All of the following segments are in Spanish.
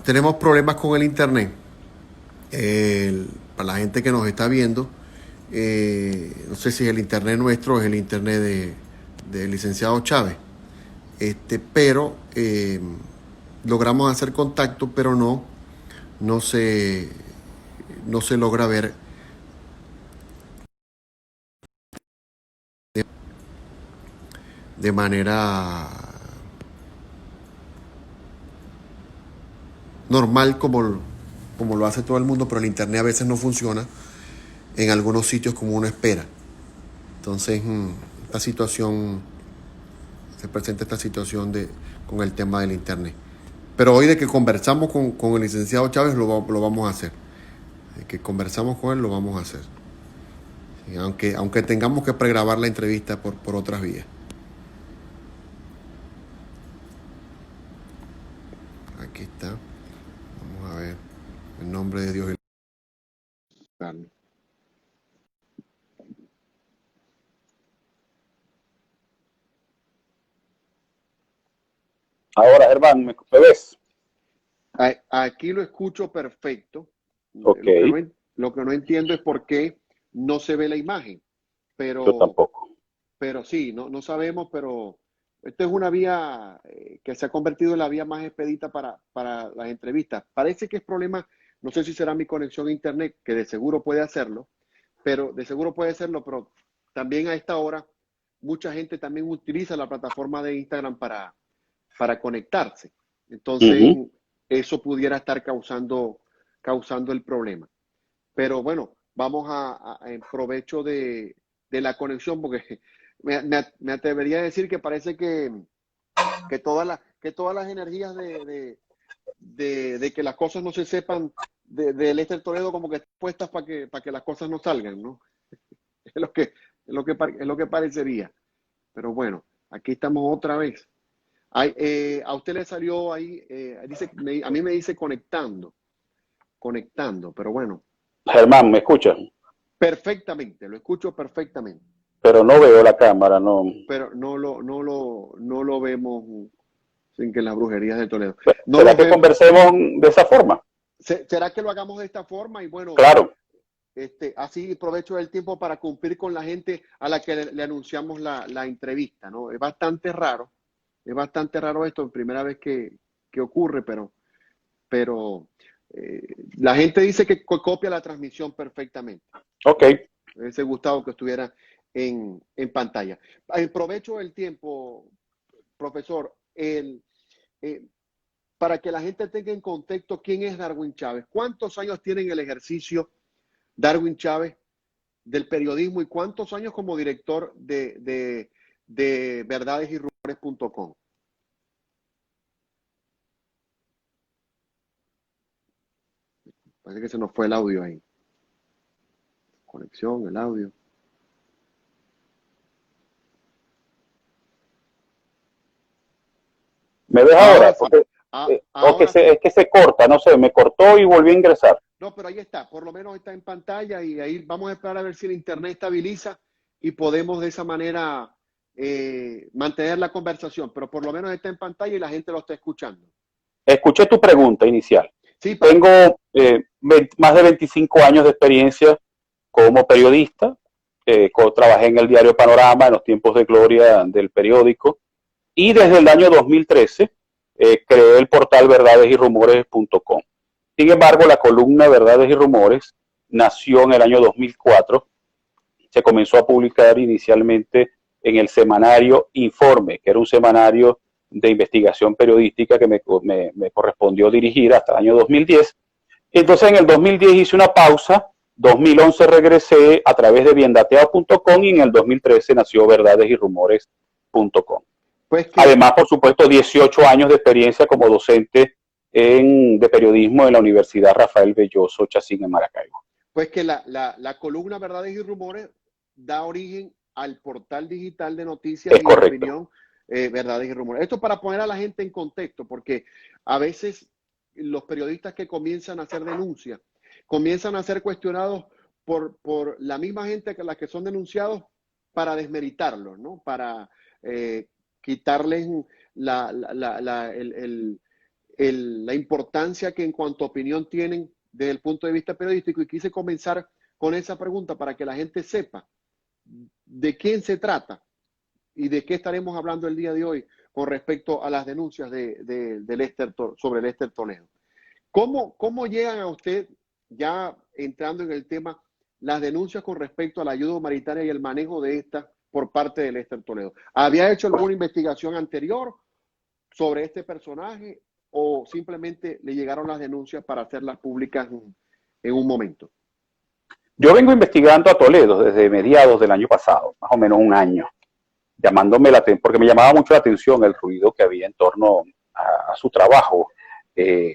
tenemos problemas con el internet. Para la gente que nos está viendo, no sé si es el internet nuestro o es el internet del licenciado Chávez. Pero logramos hacer contacto, pero no se, no se logra ver de manera normal como lo hace todo el mundo, pero el internet a veces no funciona en algunos sitios como uno espera. Entonces, esta situación, se presenta esta situación con el tema del internet. Pero hoy de que conversamos con el licenciado Chávez lo vamos a hacer. De que conversamos con él lo vamos a hacer. Sí, aunque tengamos que pregrabar la entrevista por otras vías. Aquí está. Vamos a ver. En nombre de Dios. Ahora, Germán, ¿me ves? Aquí lo escucho perfecto. Ok, Lo que no entiendo es por qué no se ve la imagen. yo Pero, tampoco. pero sí, no sabemos, pero esto es una vía que se ha convertido en la vía más expedita para las entrevistas. Parece que es problema, no sé si será mi conexión a internet, que de seguro puede hacerlo, pero también a esta hora mucha gente también utiliza la plataforma de Instagram para conectarse. Entonces, Ujú. eso pudiera estar causando el problema. Pero bueno, vamos en provecho de la conexión, porque me atrevería a decir que parece que todas las energías de que las cosas no se sepan de Lester Toledo como que están puestas para que las cosas no salgan, ¿no? Es lo que, es lo que parecería. Pero bueno, aquí estamos otra vez. A usted le salió ahí, a mí me dice conectando, pero bueno, Germán, ¿me escuchas? perfectamente, lo escucho perfectamente, Pero no veo la cámara, no. pero no lo vemos sin que las brujerías de Toledo. No ¿Será los que vemos. conversemos de esa forma? ¿Será que lo hagamos de esta forma? Y bueno, Claro. así aprovecho el tiempo para cumplir con la gente a la que le anunciamos la entrevista, ¿no? Es bastante raro esto, primera vez que ocurre, pero la gente dice que copia la transmisión perfectamente. Ok. Ese Gustavo que estuviera en pantalla. Aprovecho el tiempo, profesor, eh, para que la gente tenga en contexto quién es Darwin Chávez. ¿Cuántos años tiene en el ejercicio Darwin Chávez del periodismo y cuántos años como director de verdadesyRumores.com? Parece que se nos fue el audio ahí. Conexión, el audio. ¿Me ves Ahora ahora? sí. Porque, Ahora es sí. que se corta, no sé, me cortó y volví a ingresar. No, pero ahí está. Por lo menos está en pantalla y ahí vamos a esperar a ver si el internet estabiliza y podemos de esa manera mantener la conversación. Pero por lo menos está en pantalla y la gente lo está escuchando. Escuché tu pregunta inicial. Sí, Tengo más de 25 años de experiencia como periodista. Trabajé en el diario Panorama en los tiempos de gloria del periódico y desde el año 2013 creé el portal verdadesyRumores.com. Sin embargo, la columna Verdades y Rumores nació en el año 2004. Se comenzó a publicar inicialmente en el semanario Informe, que era un semanario de investigación periodística que me correspondió dirigir hasta el año 2010. Entonces en el 2010 hice una pausa, 2011 regresé a través de biendateado.com y en el 2013 nació verdadesyRumores.com. pues que, Además, por supuesto, 18 años de experiencia como docente de periodismo en la Universidad Rafael Belloso Chacín en Maracaibo. pues que la columna Verdades y Rumores da origen al portal digital de noticias Es y de correcto. opinión Verdades y Rumores. Esto para poner a la gente en contexto, porque a veces los periodistas que comienzan a hacer denuncias comienzan a ser cuestionados por la misma gente que las que son denunciados para desmeritarlos, ¿no? Para quitarles la, la, la, el, la importancia que en cuanto a opinión tienen desde el punto de vista periodístico, y quise comenzar con esa pregunta para que la gente sepa de quién se trata y de qué estaremos hablando el día de hoy con respecto a las denuncias sobre Lester Toledo. ¿Cómo llegan a usted, ya entrando en el tema, las denuncias con respecto a la ayuda humanitaria y el manejo de esta por parte de Lester Toledo? ¿Había hecho alguna investigación anterior sobre este personaje o simplemente le llegaron las denuncias para hacerlas públicas en un momento? Yo vengo investigando a Toledo desde mediados del año pasado, más o menos un año, porque me llamaba mucho la atención el ruido que había en torno a su trabajo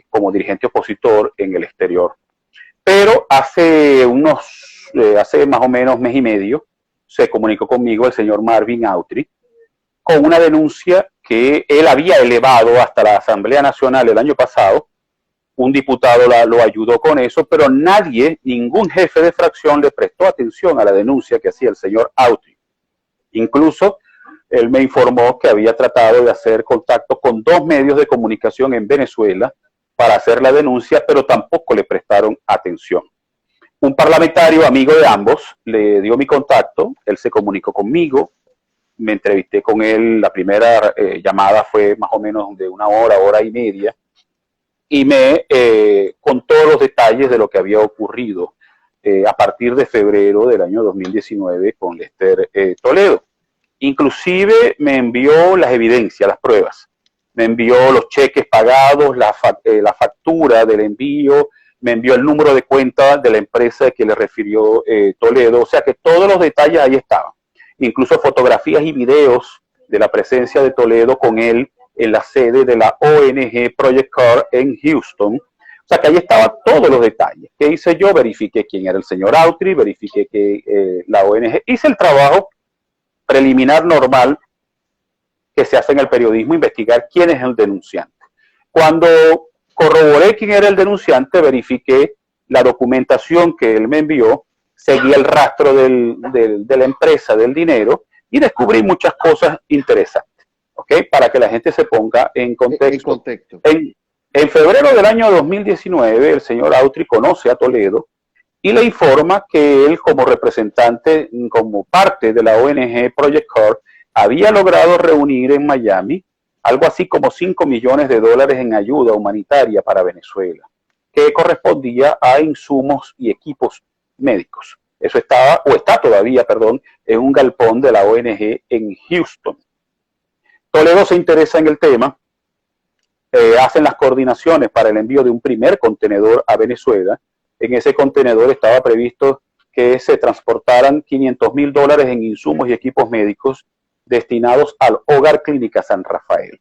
como dirigente opositor en el exterior. Pero hace más o menos mes y medio, se comunicó conmigo el señor Marvin Autry con una denuncia que él había elevado hasta la Asamblea Nacional el año pasado. Un diputado lo ayudó con eso, pero ningún jefe de fracción le prestó atención a la denuncia que hacía el señor Autry. Incluso él me informó que había tratado de hacer contacto con 2 medios de comunicación en Venezuela para hacer la denuncia, pero tampoco le prestaron atención. Un parlamentario amigo de ambos le dio mi contacto, él se comunicó conmigo, me entrevisté con él, la primera llamada fue más o menos de 1 hora, hora y media, y me contó los detalles de lo que había ocurrido a partir de febrero del año 2019 con Lester Toledo. Inclusive me envió las evidencias, las pruebas. Me envió los cheques pagados, la factura del envío, me envió el número de cuenta de la empresa que le refirió Toledo. O sea que todos los detalles ahí estaban. Incluso fotografías y videos de la presencia de Toledo con él en la sede de la ONG Project CAR en Houston. O sea que ahí estaban todos los detalles. ¿Qué hice yo? Verifiqué quién era el señor Autry, verifiqué que la ONG, hice el trabajo preliminar normal que se hace en el periodismo, investigar quién es el denunciante. Cuando corroboré quién era el denunciante, verifiqué la documentación que él me envió, seguí el rastro de la empresa, del dinero, y descubrí muchas cosas interesantes, ¿ok? Para que la gente se ponga en contexto. En febrero del año 2019, el señor Autry conoce a Toledo y le informa que él, como representante, como parte de la ONG Project CAR, había logrado reunir en Miami algo así como $5 millones en ayuda humanitaria para Venezuela, que correspondía a insumos y equipos médicos. Eso está todavía, en un galpón de la ONG en Houston. Toledo se interesa en el tema, hacen las coordinaciones para el envío de un primer contenedor a Venezuela. En ese contenedor estaba previsto que se transportaran $500,000 en insumos y equipos médicos destinados al Hogar Clínica San Rafael.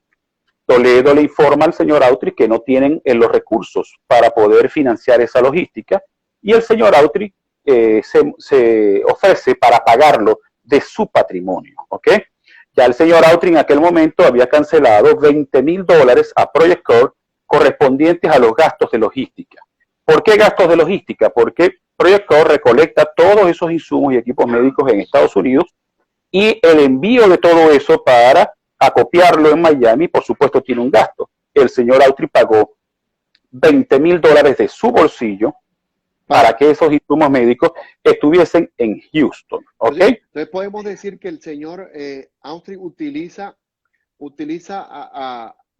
Toledo le informa al señor Autry que no tienen los recursos para poder financiar esa logística, y el señor Autry se ofrece para pagarlo de su patrimonio, ¿ok? Ya el señor Autry en aquel momento había cancelado $20,000 a Project CAR correspondientes a los gastos de logística. ¿Por qué gastos de logística? Porque Project CAR recolecta todos esos insumos y equipos médicos en Estados Unidos, y el envío de todo eso para acopiarlo en Miami, por supuesto, tiene un gasto. El señor Autry pagó $20,000 de su bolsillo para que esos insumos médicos estuviesen en Houston, ¿ok? Entonces podemos decir que el señor Autry lo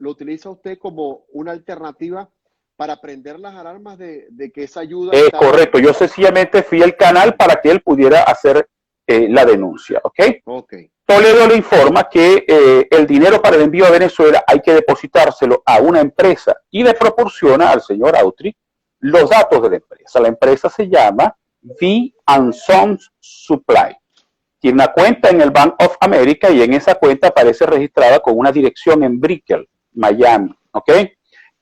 utiliza usted como una alternativa para prender las alarmas de que esa ayuda... Correcto, yo sencillamente fui el canal para que él pudiera hacer la denuncia, ¿ok? Toledo le informa que el dinero para el envío a Venezuela hay que depositárselo a una empresa, y le proporciona al señor Autry los datos de la empresa. La empresa se llama V & Sons Supply. Tiene una cuenta en el Bank of America, y en esa cuenta aparece registrada con una dirección en Brickell, Miami, ¿ok?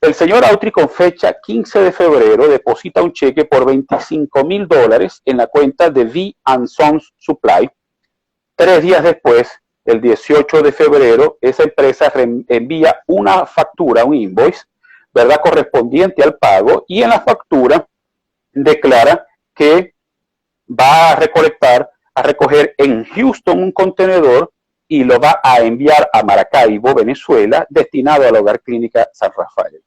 El señor Autry, con fecha 15 de febrero, deposita un cheque por $25,000 en la cuenta de V & Sons Supply. 3 días después, el 18 de febrero, esa empresa envía una factura, un invoice, ¿verdad?, correspondiente al pago, y en la factura declara que va a recoger en Houston un contenedor y lo va a enviar a Maracaibo, Venezuela, destinado al Hogar Clínica San Rafael.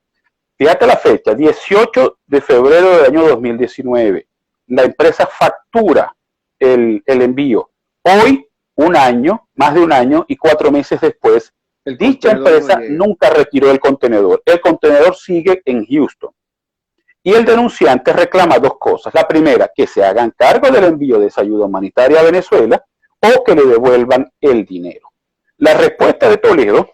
Fíjate la fecha, 18 de febrero del año 2019. La empresa factura el envío. Hoy, un año, más de un año y 4 meses después, dicha empresa nunca retiró el contenedor. El contenedor sigue en Houston. Y el denunciante reclama dos cosas. La primera, que se hagan cargo del envío de esa ayuda humanitaria a Venezuela o que le devuelvan el dinero. La respuesta de Toledo,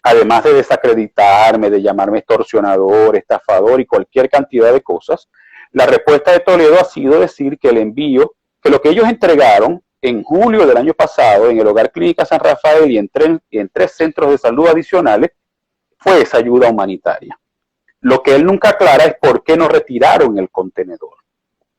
además de desacreditarme, de llamarme extorsionador, estafador y cualquier cantidad de cosas, la respuesta de Toledo ha sido decir que el envío, que lo que ellos entregaron en julio del año pasado en el Hogar Clínica San Rafael y en 3 centros de salud adicionales fue esa ayuda humanitaria. Lo que él nunca aclara es por qué no retiraron el contenedor.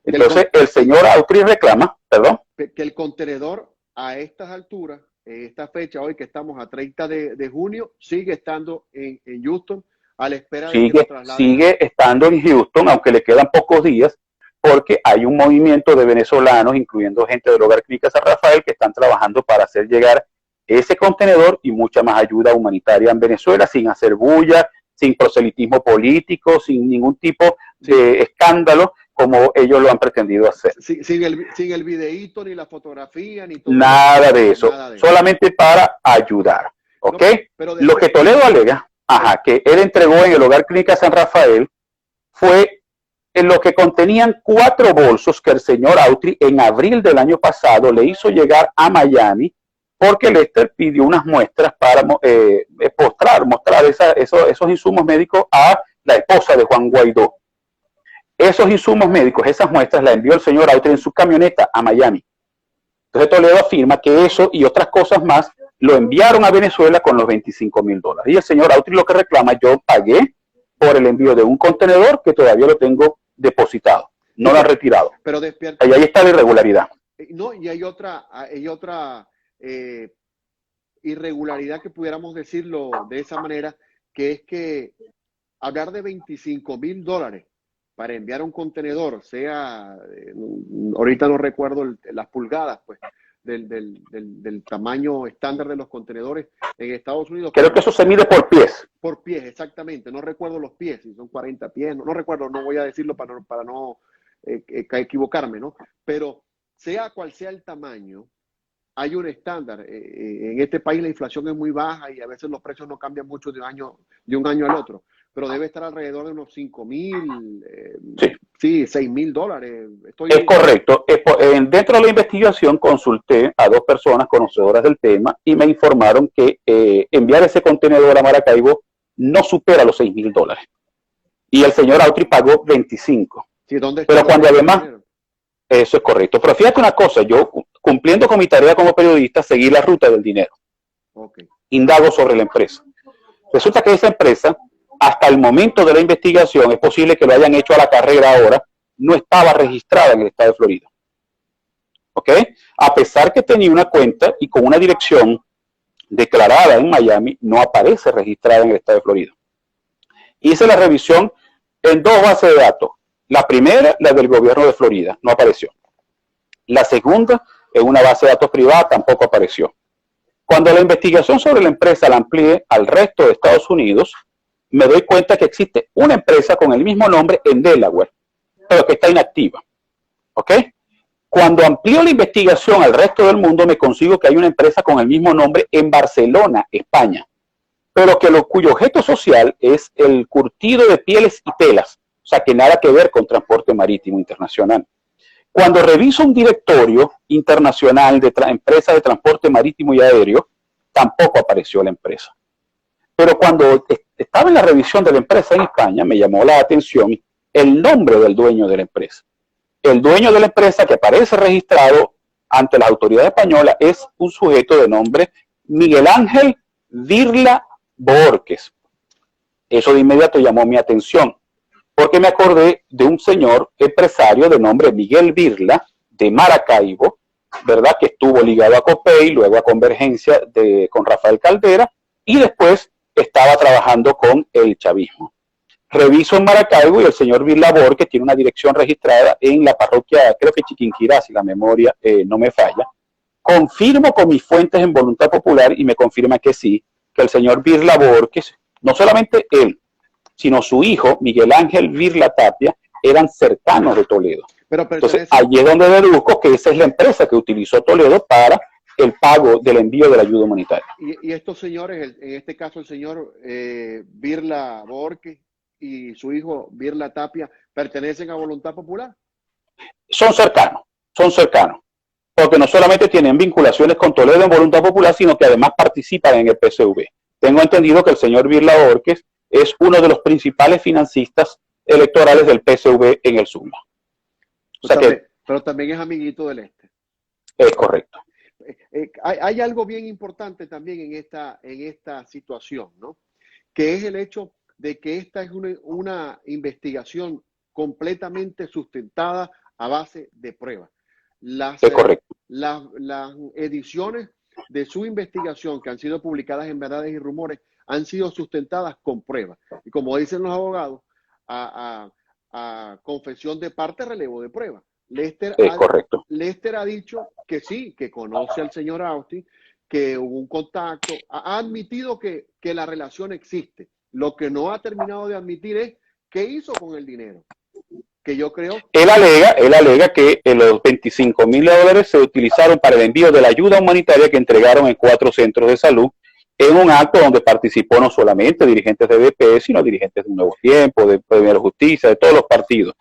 Entonces, el señor Autry reclama, perdón. Que el contenedor a estas alturas, en esta fecha, hoy que estamos a 30 de junio, sigue estando en Houston a la espera de que lo trasladen. Sigue estando en Houston, aunque le quedan pocos días, porque hay un movimiento de venezolanos, incluyendo gente del Hogar Clínica San Rafael, que están trabajando para hacer llegar ese contenedor y mucha más ayuda humanitaria en Venezuela, sin hacer bulla, sin proselitismo político, sin ningún tipo de escándalo, como ellos lo han pretendido hacer. Sin el videíto, ni la fotografía, ni todo. Nada de eso, solamente para ayudar. ¿Ok? No, pero lo que Toledo alega, que él entregó en el Hogar Clínica San Rafael, fue en lo que contenían 4 bolsos que el señor Autry en abril del año pasado le hizo llegar a Miami, porque Lester pidió unas muestras para mostrar esos insumos médicos a la esposa de Juan Guaidó. Esos insumos médicos, esas muestras, las envió el señor Autry en su camioneta a Miami. Entonces Toledo afirma que eso y otras cosas más lo enviaron a Venezuela con los $25,000. Y el señor Autry lo que reclama, yo pagué por el envío de un contenedor que todavía lo tengo depositado, no lo han retirado. Pero despierta. Ahí está la irregularidad. No, y hay otra irregularidad que pudiéramos decirlo de esa manera, que es que hablar de $25,000 para enviar un contenedor, sea, ahorita no recuerdo las pulgadas, pues, del tamaño estándar de los contenedores en Estados Unidos. Creo que eso se mide por pies. Por pies, exactamente. No recuerdo los pies, si son 40 pies, no recuerdo, no voy a decirlo para no equivocarme, ¿no? Pero sea cual sea el tamaño, hay un estándar. En este país la inflación es muy baja y a veces los precios no cambian mucho de un año al otro, pero debe estar alrededor de unos $5,000, $6,000. Es correcto. Dentro de la investigación consulté a 2 personas conocedoras del tema y me informaron que enviar ese contenedor a Maracaibo no supera los $6,000. Y el señor Autry pagó 25. Sí, ¿dónde está? Pero cuando además... Eso es correcto. Pero fíjate una cosa, yo cumpliendo con mi tarea como periodista, seguí la ruta del dinero. Okay. Indago sobre la empresa. Resulta que esa empresa, hasta el momento de la investigación, es posible que lo hayan hecho a la carrera ahora, no estaba registrada en el estado de Florida. ¿Ok? A pesar que tenía una cuenta y con una dirección declarada en Miami, no aparece registrada en el estado de Florida. Hice la revisión en 2 bases de datos. La primera, la del gobierno de Florida, no apareció. La segunda, en una base de datos privada, tampoco apareció. Cuando la investigación sobre la empresa la amplié al resto de Estados Unidos, me doy cuenta que existe una empresa con el mismo nombre en Delaware, pero que está inactiva. ¿Ok? Cuando amplío la investigación al resto del mundo, me consigo que hay una empresa con el mismo nombre en Barcelona, España, pero cuyo objeto social es el curtido de pieles y telas. O sea, que nada que ver con transporte marítimo internacional. Cuando reviso un directorio internacional de empresas de transporte marítimo y aéreo, tampoco apareció la empresa. Pero cuando estaba en la revisión de la empresa en España, me llamó la atención el nombre del dueño de la empresa. El dueño de la empresa que aparece registrado ante las autoridades españolas es un sujeto de nombre Miguel Ángel Virla Borges. Eso de inmediato llamó mi atención, porque me acordé de un señor empresario de nombre Miguel Virla, de Maracaibo, ¿verdad? Que estuvo ligado a Copey, luego a Convergencia con Rafael Caldera, y después estaba trabajando con el chavismo. Reviso en Maracaibo y el señor Virla Borges tiene una dirección registrada en la parroquia, creo que Chiquinquirá, si la memoria no me falla. Confirmo con mis fuentes en Voluntad Popular y me confirma que sí, que el señor Virla Borges, no solamente él, sino su hijo, Miguel Ángel Virla Tapia, eran cercanos de Toledo. Entonces, allí es donde deduzco que esa es la empresa que utilizó Toledo para el pago del envío de la ayuda humanitaria. Y estos señores, en este caso el señor Virla Borges y su hijo Virla Tapia, ¿pertenecen a Voluntad Popular? Son cercanos, porque no solamente tienen vinculaciones con Toledo en Voluntad Popular, sino que además participan en el PSV. Tengo entendido que el señor Virla Borges es uno de los principales financistas electorales del PSV en el Zulia. O sea que, pero también es amiguito del Este. Es correcto. Hay algo bien importante también en esta situación, ¿no? Que es el hecho de que esta es una investigación completamente sustentada a base de pruebas. Es correcto. Las ediciones de su investigación que han sido publicadas en Verdades y Rumores han sido sustentadas con pruebas. Y como dicen los abogados, a confesión de parte, relevo de prueba. Lester ha dicho que sí, que conoce al señor Austin, que hubo un contacto, ha admitido que la relación existe. Lo que no ha terminado de admitir es qué hizo con el dinero. Que yo creo... Él alega que los $25,000 se utilizaron para el envío de la ayuda humanitaria que entregaron en 4 centros de salud, en un acto donde participó no solamente dirigentes de BP, sino dirigentes de Nuevo Tiempo, de Primera Justicia, de todos los partidos.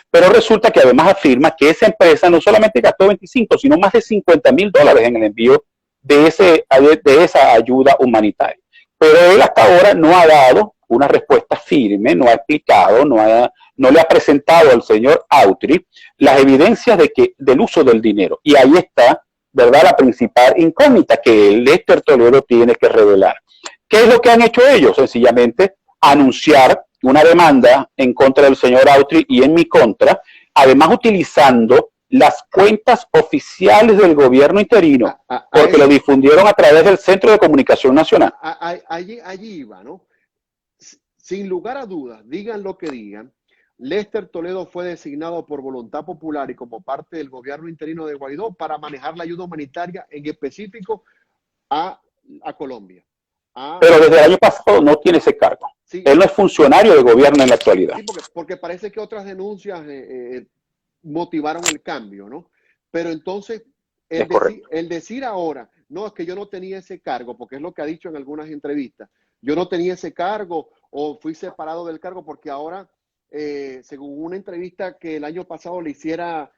Pero resulta que además afirma que esa empresa no solamente gastó 25, sino más de $50,000 en el envío de esa ayuda humanitaria. Pero él hasta ahora no ha dado una respuesta firme, no ha explicado, no le ha presentado al señor Autry las evidencias del uso del dinero. Y ahí está, ¿verdad?, la principal incógnita que el Lester Toledo tiene que revelar. ¿Qué es lo que han hecho ellos? Sencillamente anunciar una demanda en contra del señor Autry y en mi contra, además utilizando las cuentas oficiales del gobierno interino, porque lo difundieron a través del Centro de Comunicación Nacional. Allí iba, ¿no? Sin lugar a dudas, digan lo que digan, Lester Toledo fue designado por Voluntad Popular y como parte del gobierno interino de Guaidó para manejar la ayuda humanitaria, en específico a Colombia. Pero desde el año pasado no tiene ese cargo. Sí. Él no es funcionario de gobierno en la actualidad. Sí, porque parece que otras denuncias motivaron el cambio, ¿no? Pero entonces, el decir ahora, no, es que yo no tenía ese cargo, porque es lo que ha dicho en algunas entrevistas, yo no tenía ese cargo o fui separado del cargo porque ahora, según una entrevista que el año pasado le hiciera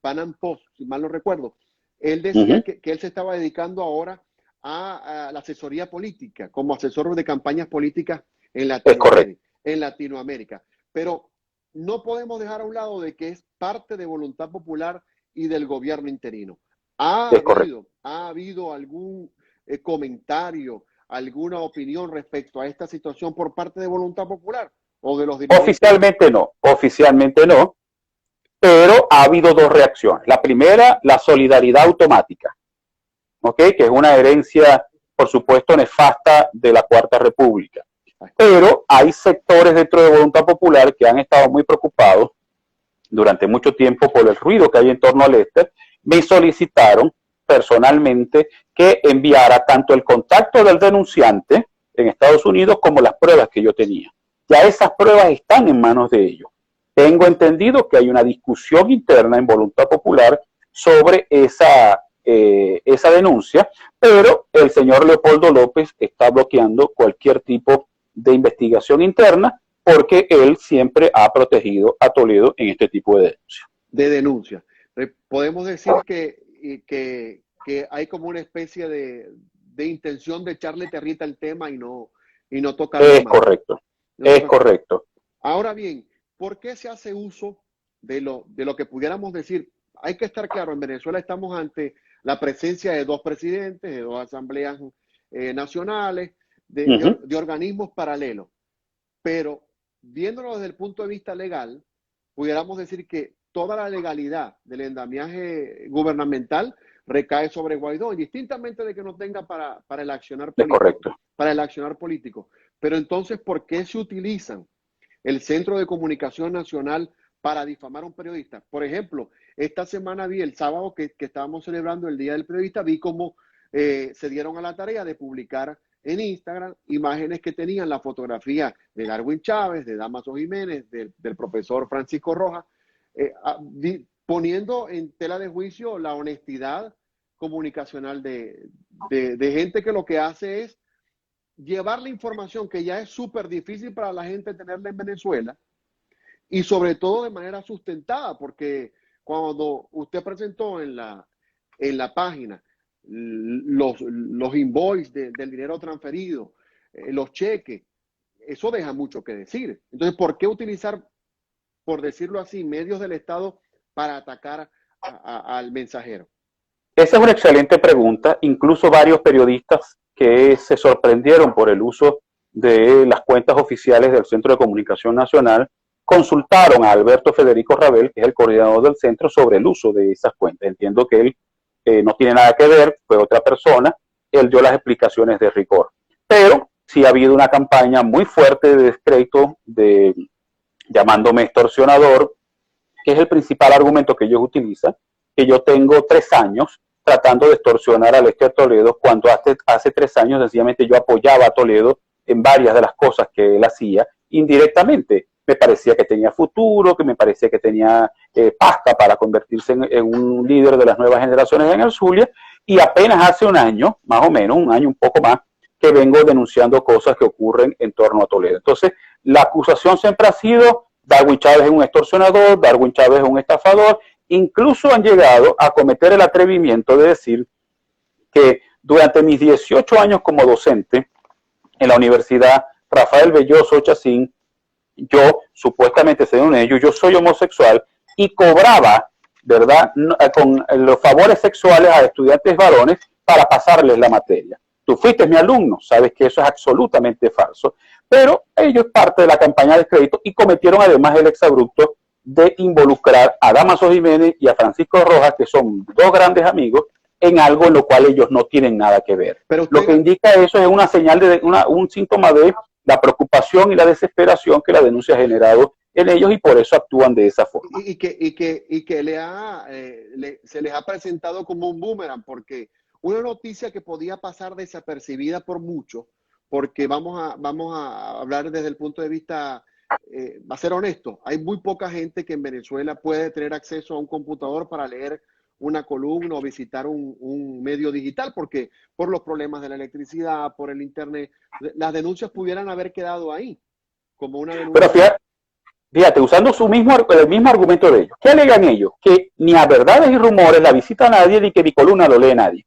Pan Am Post, si mal no recuerdo, él decía que él se estaba dedicando ahora a la asesoría política, como asesor de campañas políticas en Latinoamérica. Pero no podemos dejar a un lado de que es parte de Voluntad Popular y del gobierno interino. ¿Ha habido algún comentario, alguna opinión respecto a esta situación por parte de Voluntad Popular o de los dirigentes? Oficialmente no, pero ha habido 2 reacciones. La primera, la solidaridad automática, ¿okay? Que es una herencia, por supuesto, nefasta de la Cuarta República. Pero hay sectores dentro de Voluntad Popular que han estado muy preocupados durante mucho tiempo por el ruido que hay en torno al Lester. Me solicitaron personalmente que enviara tanto el contacto del denunciante en Estados Unidos como las pruebas que yo tenía. Ya esas pruebas están en manos de ellos. Tengo entendido que hay una discusión interna en Voluntad Popular sobre esa denuncia, pero el señor Leopoldo López está bloqueando cualquier tipo de investigación interna porque él siempre ha protegido a Toledo en este tipo de denuncias. Podemos decir que hay como una especie de intención de echarle territa al tema y no tocarlo más. Es correcto. Ahora bien, ¿por qué se hace uso de lo que pudiéramos decir? Hay que estar claro, en Venezuela estamos ante la presencia de 2 presidentes, de 2 asambleas nacionales, de organismos paralelos. Pero viéndolo desde el punto de vista legal, pudiéramos decir que toda la legalidad del andamiaje gubernamental recae sobre Guaidó, indistintamente de que no tenga para el accionar político. Para el accionar político. Pero entonces, ¿por qué se utilizan el Centro de Comunicación Nacional para difamar a un periodista? Por ejemplo, esta semana vi, el sábado que estábamos celebrando el Día del Periodista, vi cómo se dieron a la tarea de publicar en Instagram imágenes que tenían la fotografía de Darwin Chávez, de Damaso Jiménez, del profesor Francisco Rojas, poniendo en tela de juicio la honestidad comunicacional de gente que lo que hace es llevar la información que ya es súper difícil para la gente tenerla en Venezuela y sobre todo de manera sustentada, porque cuando usted presentó en la página los invoices del dinero transferido, los cheques, eso deja mucho que decir. Entonces, ¿por qué utilizar, por decirlo así, medios del Estado para atacar al mensajero? Esa es una excelente pregunta. Incluso varios periodistas que se sorprendieron por el uso de las cuentas oficiales del Centro de Comunicación Nacional consultaron a Alberto Federico Rabel, que es el coordinador del centro, sobre el uso de esas cuentas. Entiendo que él no tiene nada que ver, fue otra persona, él dio las explicaciones de rigor. Pero sí ha habido una campaña muy fuerte de descrédito, llamándome extorsionador, que es el principal argumento que ellos utilizan, que yo tengo 3 años tratando de extorsionar al este de Toledo, cuando hace 3 años sencillamente yo apoyaba a Toledo en varias de las cosas que él hacía indirectamente. Me parecía que tenía futuro, que me parecía que tenía pasta para convertirse en un líder de las nuevas generaciones en el Zulia, y apenas hace un año, más o menos, un año un poco más, que vengo denunciando cosas que ocurren en torno a Toledo. Entonces, la acusación siempre ha sido: Darwin Chávez es un extorsionador, Darwin Chávez es un estafador. Incluso han llegado a cometer el atrevimiento de decir que durante mis 18 años como docente en la Universidad Rafael Belloso Chacín, yo, supuestamente según ellos, yo soy homosexual y cobraba, ¿verdad?, con los favores sexuales a estudiantes varones para pasarles la materia. Tú fuiste mi alumno, sabes que eso es absolutamente falso, pero ellos parte de la campaña de crédito y cometieron además el exabrupto de involucrar a Damaso Jiménez y a Francisco Rojas, que son 2 grandes amigos, en algo en lo cual ellos no tienen nada que ver. Pero lo que indica eso es una señal un síntoma de la preocupación y la desesperación que la denuncia ha generado en ellos, y por eso actúan de esa forma. Y que se les ha presentado como un boomerang, porque una noticia que podía pasar desapercibida por muchos, porque vamos a hablar desde el punto de vista, va a ser honesto, hay muy poca gente que en Venezuela puede tener acceso a un computador para leer una columna o visitar un medio digital, porque por los problemas de la electricidad, por el internet, las denuncias pudieran haber quedado ahí, como una denuncia. Pero fíjate, usando el mismo argumento de ellos. ¿Qué alegan ellos? Que ni a verdades y rumores la visita nadie, ni que mi columna lo lee nadie.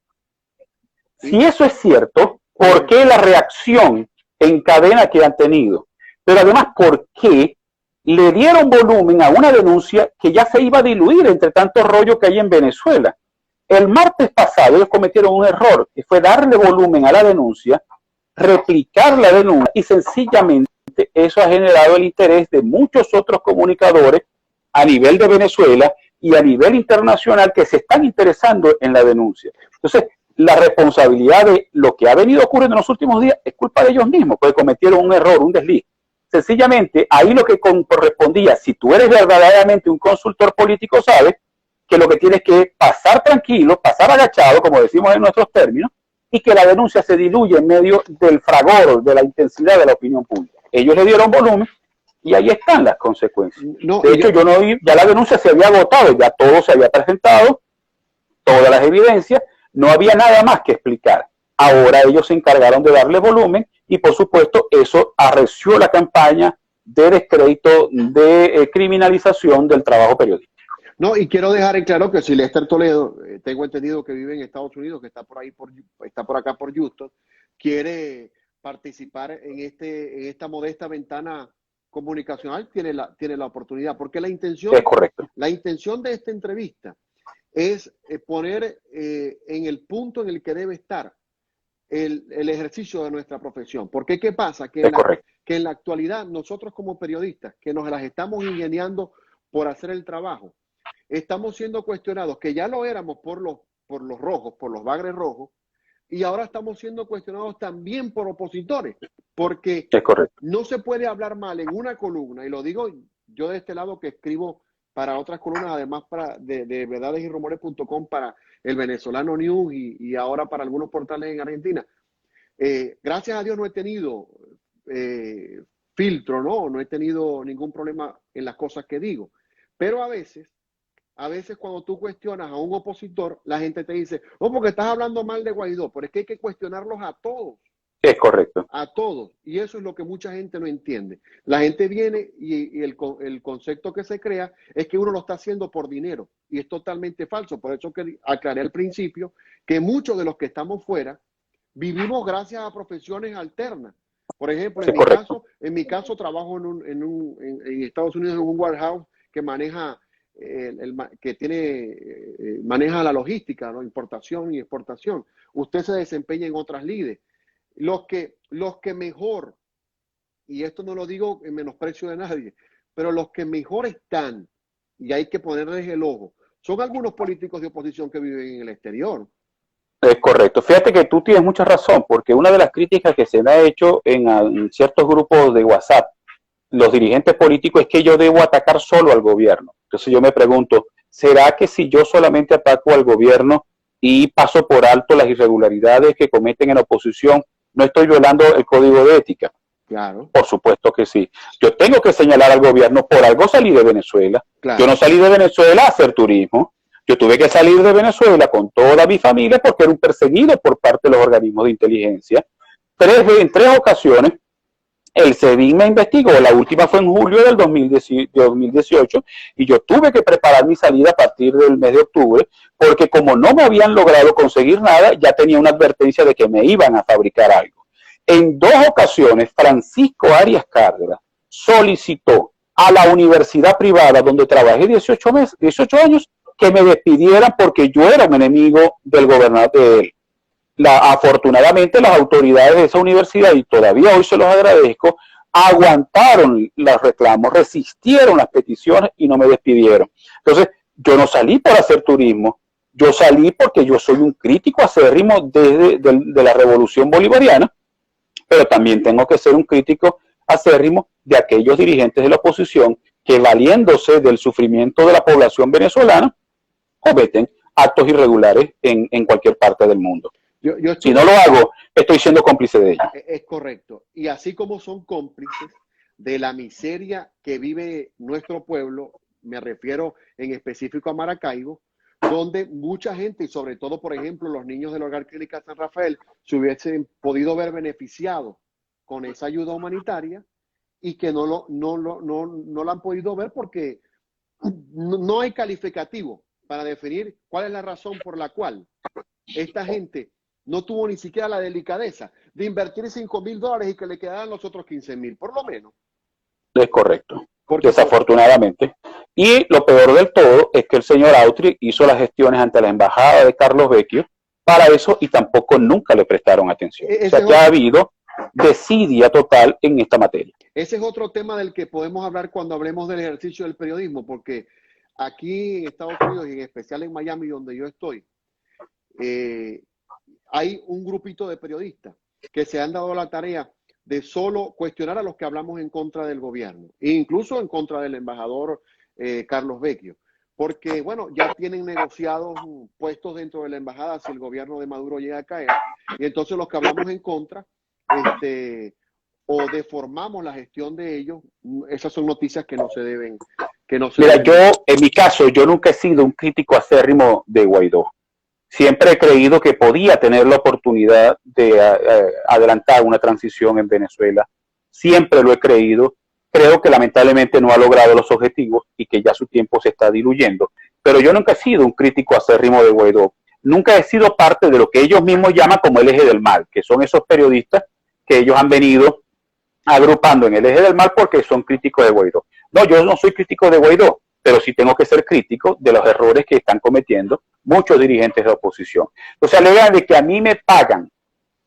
Sí. Si eso es cierto, ¿por qué la reacción en cadena que han tenido? Pero además, ¿por qué le dieron volumen a una denuncia que ya se iba a diluir entre tanto rollo que hay en Venezuela? El martes pasado ellos cometieron un error, que fue darle volumen a la denuncia, replicar la denuncia, y sencillamente eso ha generado el interés de muchos otros comunicadores a nivel de Venezuela y a nivel internacional que se están interesando en la denuncia. Entonces, la responsabilidad de lo que ha venido ocurriendo en los últimos días es culpa de ellos mismos, porque cometieron un error, un desliz. Sencillamente, ahí lo que correspondía, si tú eres verdaderamente un consultor político, sabes que lo que tienes que pasar tranquilo, pasar agachado, como decimos en nuestros términos, y que la denuncia se diluye en medio del fragor, de la intensidad de la opinión pública. Ellos le dieron volumen y ahí están las consecuencias. No, de hecho, ya la denuncia se había agotado, ya todo se había presentado, todas las evidencias, no había nada más que explicar. Ahora ellos se encargaron de darle volumen y, por supuesto, eso arreció la campaña de descrédito, de criminalización del trabajo periodístico. No, y quiero dejar en claro que si Lester Toledo, tengo entendido que vive en Estados Unidos, que está por acá por Houston, quiere participar en esta modesta ventana comunicacional, tiene la oportunidad, porque la intención de esta entrevista es poner en el punto en el que debe estar el ejercicio de nuestra profesión. Porque ¿qué pasa? Que en la actualidad nosotros como periodistas, que nos las estamos ingeniando por hacer el trabajo, estamos siendo cuestionados, que ya lo éramos por los rojos, por los bagres rojos, y ahora estamos siendo cuestionados también por opositores, porque no se puede hablar mal en una columna, y lo digo yo de este lado que escribo para otras columnas, además de verdadesyRumores.com, para el Venezolano News y ahora para algunos portales en Argentina. Gracias a Dios no he tenido filtro, ¿no? No he tenido ningún problema en las cosas que digo. Pero a veces cuando tú cuestionas a un opositor, la gente te dice, oh, porque estás hablando mal de Guaidó, pero es que hay que cuestionarlos a todos. Es correcto. A todos. Y eso es lo que mucha gente no entiende. La gente viene y el concepto que se crea es que uno lo está haciendo por dinero. Y es totalmente falso. Por eso que aclaré al principio que muchos de los que estamos fuera vivimos gracias a profesiones alternas. Por ejemplo, en mi caso trabajo en Estados Unidos en un warehouse que maneja maneja la logística, ¿no? Importación y exportación. Usted se desempeña en otras lides. Los que mejor, y esto no lo digo en menosprecio de nadie, pero los que mejor están, y hay que ponerles el ojo, son algunos políticos de oposición que viven en el exterior. Es correcto. Fíjate que tú tienes mucha razón, porque una de las críticas que se me ha hecho en ciertos grupos de WhatsApp, los dirigentes políticos, es que yo debo atacar solo al gobierno. Entonces yo me pregunto, ¿será que si yo solamente ataco al gobierno y paso por alto las irregularidades que cometen en la oposición, no estoy violando el código de ética? Claro. Por supuesto que sí. Yo tengo que señalar al gobierno, por algo salí de Venezuela. Claro. Yo no salí de Venezuela a hacer turismo. Yo tuve que salir de Venezuela con toda mi familia porque era un perseguido por parte de los organismos de inteligencia. En tres ocasiones el SEBIN me investigó. La última fue en julio del 2018 y yo tuve que preparar mi salida a partir del mes de octubre porque como no me habían logrado conseguir nada, ya tenía una advertencia de que me iban a fabricar algo. En dos ocasiones, Francisco Arias Cárdenas solicitó a la universidad privada donde trabajé 18 años que me despidieran porque yo era un enemigo del gobernador de él. Afortunadamente las autoridades de esa universidad, y todavía hoy se los agradezco, aguantaron los reclamos, resistieron las peticiones y no me despidieron. Entonces, yo no salí por hacer turismo, yo salí porque yo soy un crítico acérrimo de la revolución bolivariana, pero también tengo que ser un crítico acérrimo de aquellos dirigentes de la oposición que, valiéndose del sufrimiento de la población venezolana, cometen actos irregulares en cualquier parte del mundo. Si no lo hago, estoy siendo cómplice de ello. Es correcto. Y así como son cómplices de la miseria que vive nuestro pueblo, me refiero en específico a Maracaibo, donde mucha gente, y sobre todo, por ejemplo, los niños del Hogar Clínica San Rafael, se hubiesen podido ver beneficiados con esa ayuda humanitaria y que no la han podido ver porque no hay calificativo para definir cuál es la razón por la cual esta gente no tuvo ni siquiera la delicadeza de invertir $5,000 y que le quedaran los otros 15,000, por lo menos. Es correcto, desafortunadamente. Y lo peor del todo es que el señor Autry hizo las gestiones ante la embajada de Carlos Vecchio para eso y tampoco nunca le prestaron atención. O sea que ha habido desidia total en esta materia. Ese es otro tema del que podemos hablar cuando hablemos del ejercicio del periodismo, porque aquí en Estados Unidos y en especial en Miami, donde yo estoy, hay un grupito de periodistas que se han dado la tarea de solo cuestionar a los que hablamos en contra del gobierno, e incluso en contra del embajador Carlos Vecchio, porque, bueno, ya tienen negociados puestos dentro de la embajada si el gobierno de Maduro llega a caer, y entonces los que hablamos en contra, o deformamos la gestión de ellos. Esas son noticias que no se deben. Mira, yo, en mi caso, yo nunca he sido un crítico acérrimo de Guaidó. Siempre he creído que podía tener la oportunidad de adelantar una transición en Venezuela. Siempre lo he creído. Creo que lamentablemente no ha logrado los objetivos y que ya su tiempo se está diluyendo. Pero yo nunca he sido un crítico acérrimo de Guaidó. Nunca he sido parte de lo que ellos mismos llaman como el eje del mal, que son esos periodistas que ellos han venido agrupando en el eje del mal porque son críticos de Guaidó. No, yo no soy crítico de Guaidó, pero sí tengo que ser crítico de los errores que están cometiendo muchos dirigentes de oposición. Entonces alegan de que a mí me pagan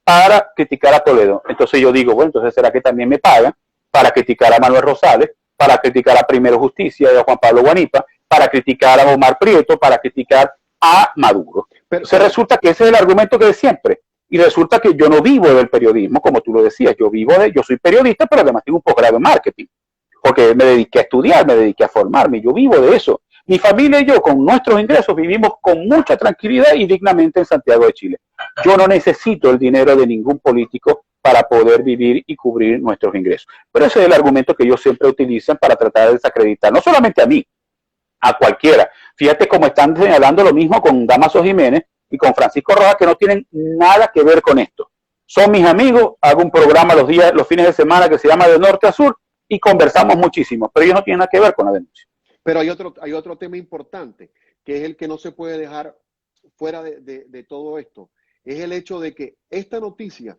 para criticar a Toledo. Entonces yo digo, bueno, entonces ¿será que también me pagan para criticar a Manuel Rosales, para criticar a Primero Justicia y a Juan Pablo Guanipa, para criticar a Omar Prieto, para criticar a Maduro? Entonces resulta que ese es el argumento que de siempre. Y resulta que yo no vivo del periodismo, como tú lo decías, yo soy periodista, pero además tengo un posgrado en marketing, porque me dediqué a estudiar, me dediqué a formarme, yo vivo de eso. Mi familia y yo, con nuestros ingresos, vivimos con mucha tranquilidad y dignamente en Santiago de Chile. Yo no necesito el dinero de ningún político para poder vivir y cubrir nuestros ingresos. Pero ese es el argumento que ellos siempre utilizan para tratar de desacreditar, no solamente a mí, a cualquiera. Fíjate cómo están señalando lo mismo con Damaso Jiménez y con Francisco Rojas, que no tienen nada que ver con esto. Son mis amigos, hago un programa los fines de semana que se llama De Norte a Sur y conversamos muchísimo, pero ellos no tienen nada que ver con la denuncia. Pero hay otro tema importante, que es el que no se puede dejar fuera de todo esto. Es el hecho de que esta noticia,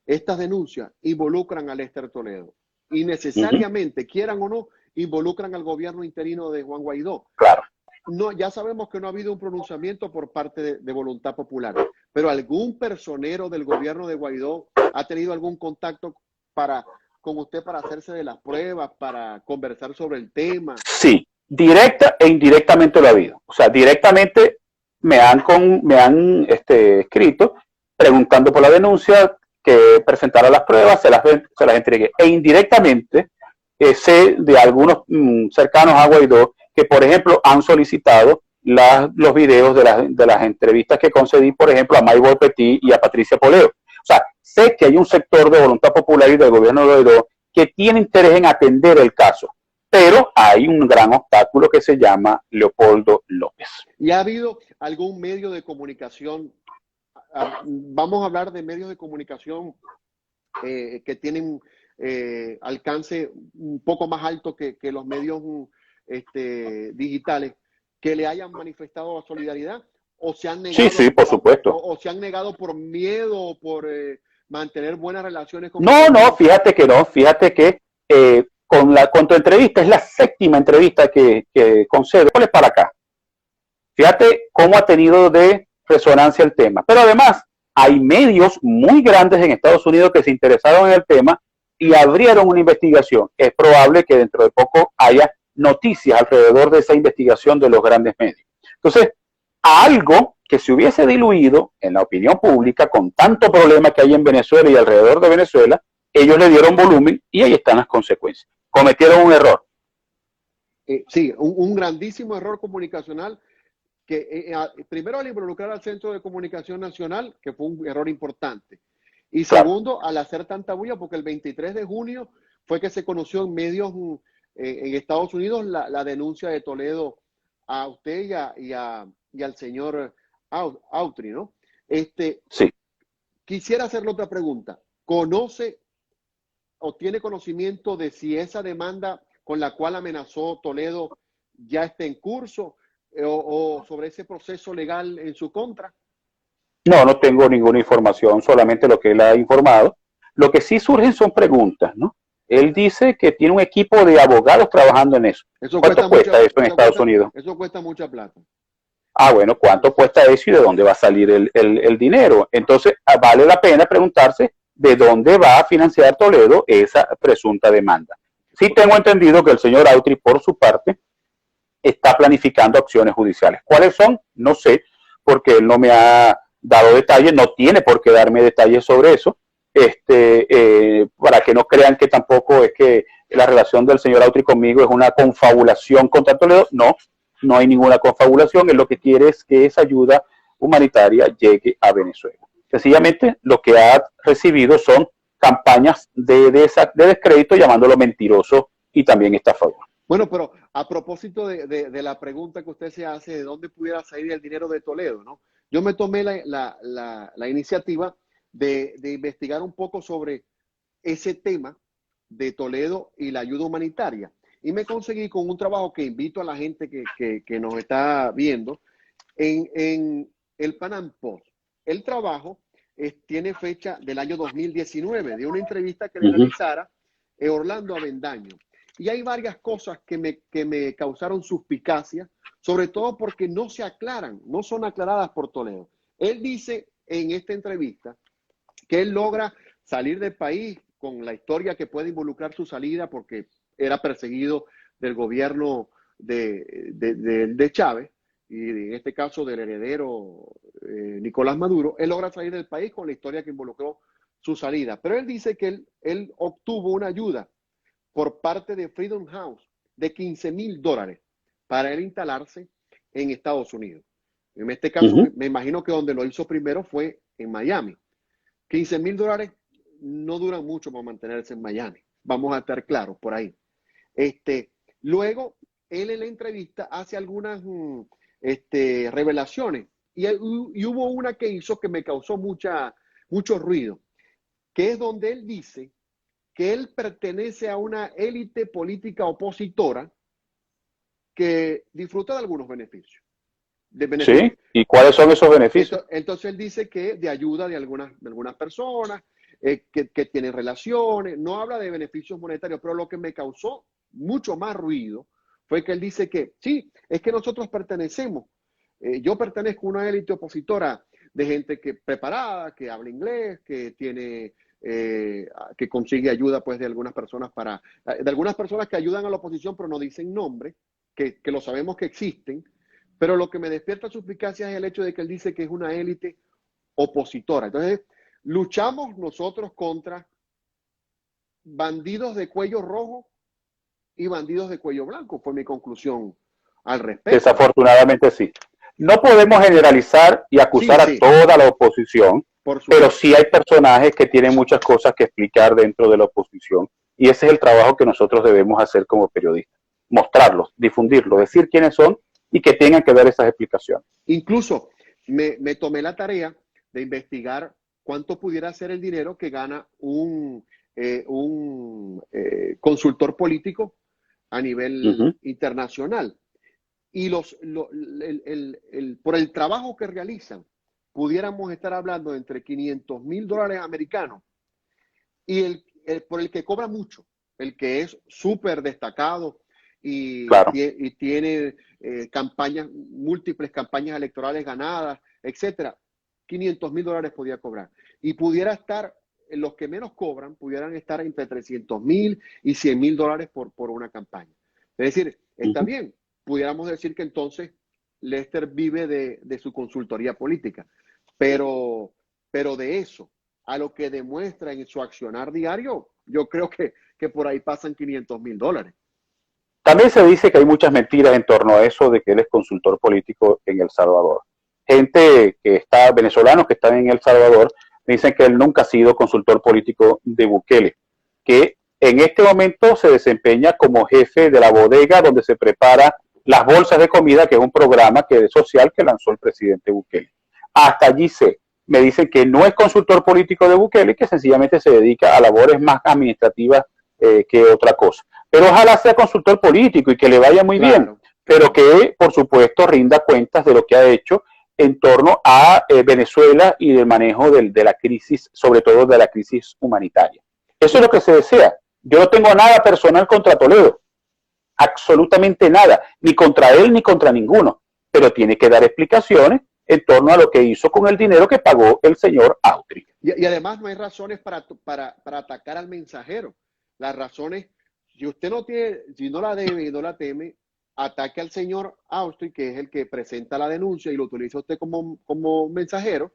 estas denuncias, involucran a Lester Toledo. Y necesariamente, quieran o no, involucran al gobierno interino de Juan Guaidó. Claro. No, ya sabemos que no ha habido un pronunciamiento por parte de Voluntad Popular, pero algún personero del gobierno de Guaidó ha tenido algún contacto con usted para hacerse de las pruebas, para conversar sobre el tema. Sí, directa e indirectamente lo ha habido. O sea, directamente me han escrito preguntando por la denuncia, que presentara las pruebas, se las entregué. E indirectamente sé de algunos cercanos a Guaidó que, por ejemplo, han solicitado los videos de las entrevistas que concedí, por ejemplo, a Maybol Petit y a Patricia Poleo. O sea, sé que hay un sector de Voluntad Popular y del gobierno de Guaidó que tiene interés en atender el caso, pero hay un gran obstáculo que se llama Leopoldo López. ¿Y ha habido algún medio de comunicación? Vamos a hablar de medios de comunicación que tienen alcance un poco más alto que los medios digitales, que le hayan manifestado solidaridad, o se han negado. Sí, por supuesto. O se han negado por miedo o por mantener buenas relaciones con... No, fíjate que con tu entrevista, es la 7ª entrevista que concedo. ¿Cuál es para acá? Fíjate cómo ha tenido de resonancia el tema. Pero además, hay medios muy grandes en Estados Unidos que se interesaron en el tema y abrieron una investigación. Es probable que dentro de poco haya noticias alrededor de esa investigación de los grandes medios. Entonces, algo que se hubiese diluido en la opinión pública con tanto problema que hay en Venezuela y alrededor de Venezuela, ellos le dieron volumen y ahí están las consecuencias. Cometieron un error. Sí, un grandísimo error comunicacional que primero al involucrar al Centro de Comunicación Nacional, que fue un error importante, y segundo, al hacer tanta bulla, porque el 23 de junio fue que se conoció en medios en Estados Unidos la denuncia de Toledo a usted y al señor Autry, ¿no? Sí. Quisiera hacerle otra pregunta. ¿Conoce o tiene conocimiento de si esa demanda con la cual amenazó Toledo ya está en curso o sobre ese proceso legal en su contra? No tengo ninguna información, solamente lo que él ha informado. Lo que sí surgen son preguntas, ¿no? Él dice que tiene un equipo de abogados trabajando en eso. ¿Cuánto cuesta eso en Estados Unidos? Eso cuesta mucha plata. Ah, bueno, ¿cuánto cuesta eso y de dónde va a salir el dinero? Entonces, vale la pena preguntarse de dónde va a financiar Toledo esa presunta demanda. Sí tengo entendido que el señor Autry, por su parte, está planificando acciones judiciales. ¿Cuáles son? No sé, porque él no me ha dado detalles, no tiene por qué darme detalles sobre eso, para que no crean que tampoco es que la relación del señor Autry conmigo es una confabulación contra Toledo. No hay ninguna confabulación. Él lo que quiere es que esa ayuda humanitaria llegue a Venezuela. Sencillamente lo que ha recibido son campañas de descrédito, llamándolo mentiroso y también estafador. Bueno, pero a propósito de la pregunta que usted se hace, ¿de dónde pudiera salir el dinero de Toledo, no? Yo me tomé la iniciativa de investigar un poco sobre ese tema de Toledo y la ayuda humanitaria. Y me conseguí con un trabajo que invito a la gente que nos está viendo en el Panam Post. El trabajo tiene fecha del año 2019, de una entrevista que le realizara Orlando Avendaño. Y hay varias cosas que me causaron suspicacia, sobre todo porque no se aclaran, no son aclaradas por Toledo. Él dice en esta entrevista que él logra salir del país con la historia que puede involucrar su salida porque era perseguido del gobierno de Chávez y en este caso del heredero Nicolás Maduro. Él logra salir del país con la historia que involucró su salida. Pero él dice que él obtuvo una ayuda por parte de Freedom House de $15,000 para él instalarse en Estados Unidos. En este caso, me imagino que donde lo hizo primero fue en Miami. $15,000 no duran mucho para mantenerse en Miami. Vamos a estar claros por ahí. Luego, él en la entrevista hace algunas revelaciones y hubo una que hizo que me causó mucho ruido, que es donde él dice que él pertenece a una élite política opositora que disfruta de algunos beneficios. Sí, ¿y cuáles son esos beneficios? Entonces él dice que de ayuda de algunas personas, que tienen relaciones, no habla de beneficios monetarios, pero lo que me causó mucho más ruido fue que él dice que sí, es que nosotros pertenecemos, yo pertenezco a una élite opositora de gente que preparada, que habla inglés, que tiene, que consigue ayuda pues de algunas personas de algunas personas que ayudan a la oposición pero no dicen nombre, que lo sabemos que existen, pero lo que me despierta suspicacia es el hecho de que él dice que es una élite opositora. Entonces, luchamos nosotros contra bandidos de cuello rojo y bandidos de cuello blanco, fue mi conclusión al respecto. Desafortunadamente sí. No podemos generalizar y acusar a toda la oposición, pero sí hay personajes que tienen muchas cosas que explicar dentro de la oposición y ese es el trabajo que nosotros debemos hacer como periodistas. Mostrarlos, difundirlos, decir quiénes son y que tengan que dar esas explicaciones. Incluso me tomé la tarea de investigar cuánto pudiera ser el dinero que gana un consultor político a nivel internacional. Y por el trabajo que realizan, pudiéramos estar hablando de entre $500,000 americanos y por el que cobra mucho, el que es súper destacado y tiene múltiples campañas electorales ganadas, etcétera. $500,000 podía cobrar. Y pudiera estar, los que menos cobran, pudieran estar entre $300,000 y $100,000 por una campaña. Es decir, está bien, pudiéramos decir que entonces Lester vive de su consultoría política, pero de eso a lo que demuestra en su accionar diario, yo creo que por ahí pasan $500,000. También se dice que hay muchas mentiras en torno a eso de que él es consultor político en El Salvador. Gente venezolanos que están en El Salvador, dicen que él nunca ha sido consultor político de Bukele, que en este momento se desempeña como jefe de la bodega donde se prepara las bolsas de comida, que es un programa social que lanzó el presidente Bukele. Hasta allí me dicen que no es consultor político de Bukele, que sencillamente se dedica a labores más administrativas que otra cosa. Pero ojalá sea consultor político y que le vaya muy bien, pero que por supuesto rinda cuentas de lo que ha hecho en torno a Venezuela y del manejo de la crisis, sobre todo de la crisis humanitaria. Eso es lo que se desea. Yo no tengo nada personal contra Toledo, absolutamente nada, ni contra él ni contra ninguno, pero tiene que dar explicaciones en torno a lo que hizo con el dinero que pagó el señor Autry. Y además no hay razones para atacar al mensajero. Las razones, si usted si no la debe y no la teme, ataque al señor Austri, que es el que presenta la denuncia y lo utiliza usted como mensajero,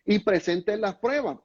y presente las pruebas.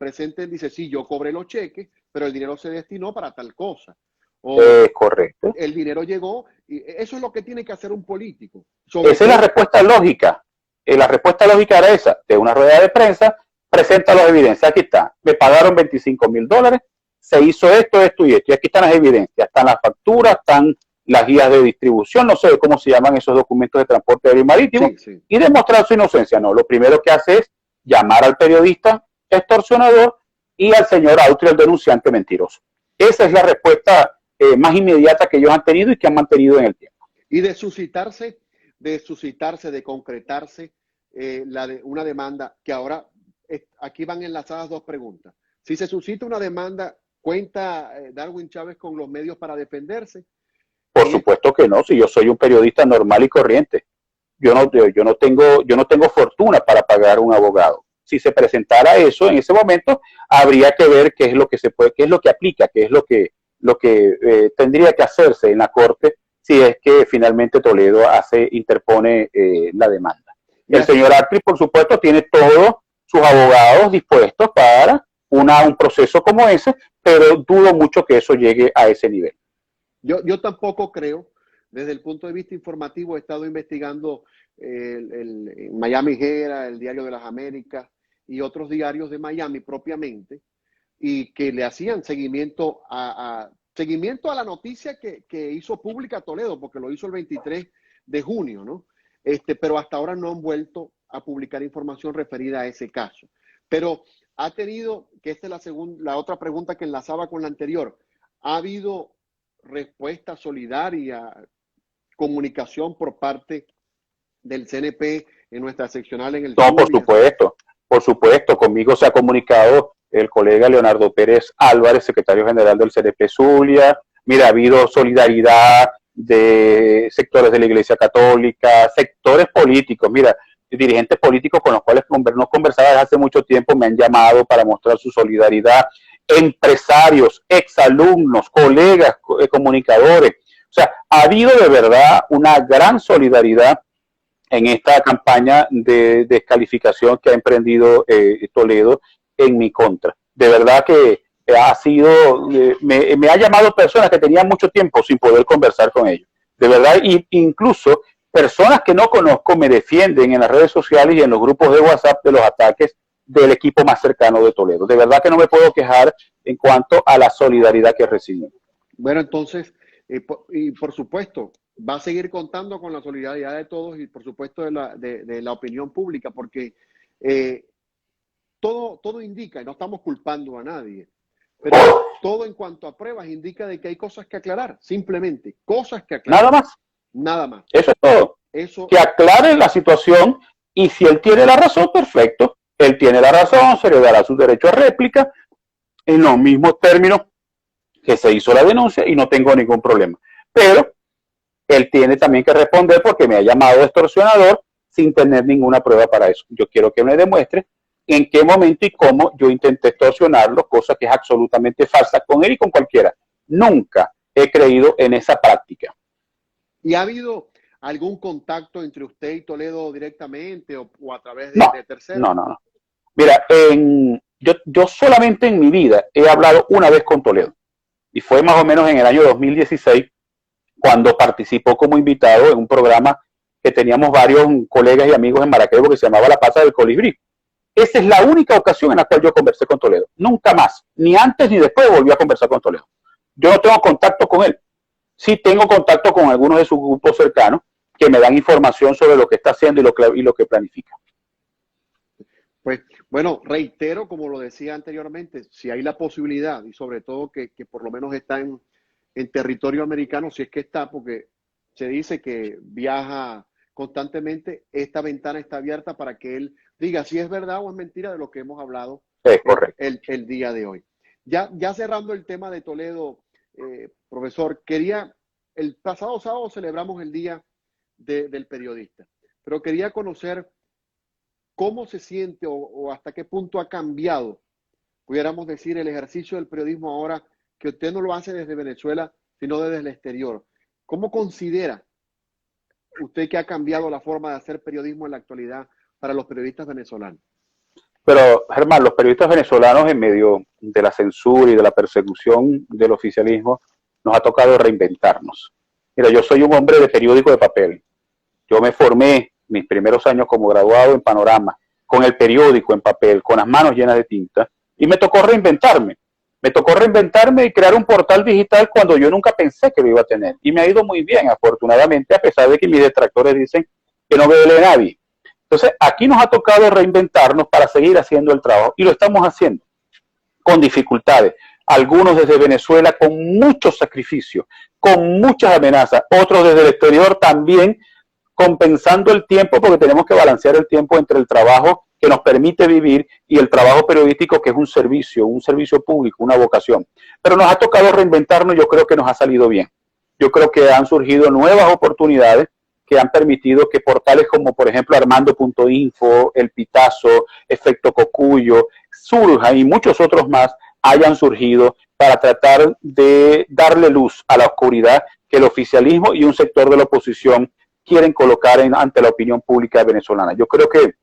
Dice, sí, yo cobré los cheques, pero el dinero se destinó para tal cosa. Correcto. El dinero llegó, y eso es lo que tiene que hacer un político. Esa es la respuesta lógica. La respuesta lógica era esa, de una rueda de prensa, presenta las evidencias, aquí está, me pagaron $25,000, se hizo esto, esto y esto, y aquí están las evidencias, están las facturas, están las guías de distribución, no sé cómo se llaman esos documentos de transporte aéreo y marítimo, y demostrar su inocencia. No, lo primero que hace es llamar al periodista extorsionador y al señor Autry, el denunciante mentiroso. Esa es la respuesta más inmediata que ellos han tenido y que han mantenido en el tiempo. Y de suscitarse, de concretarse una demanda que ahora, aquí van enlazadas dos preguntas. Si se suscita una demanda, ¿cuenta Darwin Chávez con los medios para defenderse? Por supuesto que no, si yo soy un periodista normal y corriente. Yo no tengo fortuna para pagar un abogado. Si se presentara eso en ese momento, habría que ver qué es lo que se puede, qué es lo que aplica, qué es lo que tendría que hacerse en la corte si es que finalmente Toledo interpone la demanda. El señor Autry, por supuesto, tiene todos sus abogados dispuestos para un proceso como ese, pero dudo mucho que eso llegue a ese nivel. Yo tampoco creo, desde el punto de vista informativo, he estado investigando el Miami Herald, el Diario de las Américas, y otros diarios de Miami propiamente, y que le hacían seguimiento seguimiento a la noticia que hizo pública Toledo, porque lo hizo el 23 de junio, ¿no? Pero hasta ahora no han vuelto a publicar información referida a ese caso. Pero ha tenido, que esta es la otra pregunta que enlazaba con la anterior, ¿ha habido respuesta solidaria, comunicación por parte del CNP en nuestra seccional en el No, por supuesto, conmigo se ha comunicado el colega Leonardo Pérez Álvarez, secretario general del CNP Zulia. Mira, ha habido solidaridad de sectores de la Iglesia Católica, sectores políticos, mira, dirigentes políticos con los cuales no conversaba desde hace mucho tiempo, me han llamado para mostrar su solidaridad, empresarios, exalumnos, colegas, comunicadores. O sea, ha habido de verdad una gran solidaridad en esta campaña de descalificación que ha emprendido Toledo en mi contra. De verdad que ha sido, me ha llamado personas que tenían mucho tiempo sin poder conversar con ellos. De verdad, incluso personas que no conozco me defienden en las redes sociales y en los grupos de WhatsApp de los ataques del equipo más cercano de Toledo. De verdad que no me puedo quejar en cuanto a la solidaridad que recibimos. Bueno, entonces, y por supuesto, va a seguir contando con la solidaridad de todos y por supuesto de la opinión pública, porque todo indica, y no estamos culpando a nadie, pero todo en cuanto a pruebas indica de que hay cosas que aclarar, simplemente, cosas que aclarar. Nada más. Nada más. Eso es todo. Que aclare la situación y si él tiene la razón, perfecto. Él tiene la razón, se le dará su derecho a réplica en los mismos términos que se hizo la denuncia y no tengo ningún problema. Pero él tiene también que responder porque me ha llamado extorsionador sin tener ninguna prueba para eso. Yo quiero que me demuestre en qué momento y cómo yo intenté extorsionarlo, cosa que es absolutamente falsa con él y con cualquiera. Nunca he creído en esa práctica. ¿Y ha habido algún contacto entre usted y Toledo directamente o a través de terceros? No. Mira, yo solamente en mi vida he hablado una vez con Toledo. Y fue más o menos en el año 2016, cuando participó como invitado en un programa que teníamos varios colegas y amigos en Maracaibo que se llamaba La Pasa del Colibrí. Esa es la única ocasión en la cual yo conversé con Toledo. Nunca más, ni antes ni después volví a conversar con Toledo. Yo no tengo contacto con él. Sí tengo contacto con algunos de sus grupos cercanos que me dan información sobre lo que está haciendo y lo que planifica. Pues bueno, reitero, como lo decía anteriormente, si hay la posibilidad y sobre todo que por lo menos está en territorio americano, si es que está, porque se dice que viaja constantemente, esta ventana está abierta para que él diga si es verdad o es mentira de lo que hemos hablado el día de hoy. Ya cerrando el tema de Toledo, profesor, el pasado sábado celebramos el Día del Periodista, pero quería conocer cómo se siente o hasta qué punto ha cambiado, pudiéramos decir, el ejercicio del periodismo ahora que usted no lo hace desde Venezuela, sino desde el exterior. ¿Cómo considera usted que ha cambiado la forma de hacer periodismo en la actualidad para los periodistas venezolanos? Pero, Germán, los periodistas venezolanos en medio de la censura y de la persecución del oficialismo nos ha tocado reinventarnos. Mira, yo soy un hombre de periódico de papel. Yo me formé mis primeros años como graduado en Panorama, con el periódico en papel, con las manos llenas de tinta, y me tocó reinventarme. Me tocó reinventarme y crear un portal digital cuando yo nunca pensé que lo iba a tener. Y me ha ido muy bien, afortunadamente, a pesar de que mis detractores dicen que no me lee nadie. Entonces, aquí nos ha tocado reinventarnos para seguir haciendo el trabajo, y lo estamos haciendo con dificultades. Algunos desde Venezuela con muchos sacrificios, con muchas amenazas, otros desde el exterior también compensando el tiempo, porque tenemos que balancear el tiempo entre el trabajo que nos permite vivir y el trabajo periodístico, que es un servicio público, una vocación. Pero nos ha tocado reinventarnos y yo creo que nos ha salido bien. Yo creo que han surgido nuevas oportunidades que han permitido que portales como, por ejemplo, Armando.info, El Pitazo, Efecto Cocuyo, Surja y muchos otros más hayan surgido para tratar de darle luz a la oscuridad que el oficialismo y un sector de la oposición quieren colocar ante la opinión pública venezolana. Yo creo que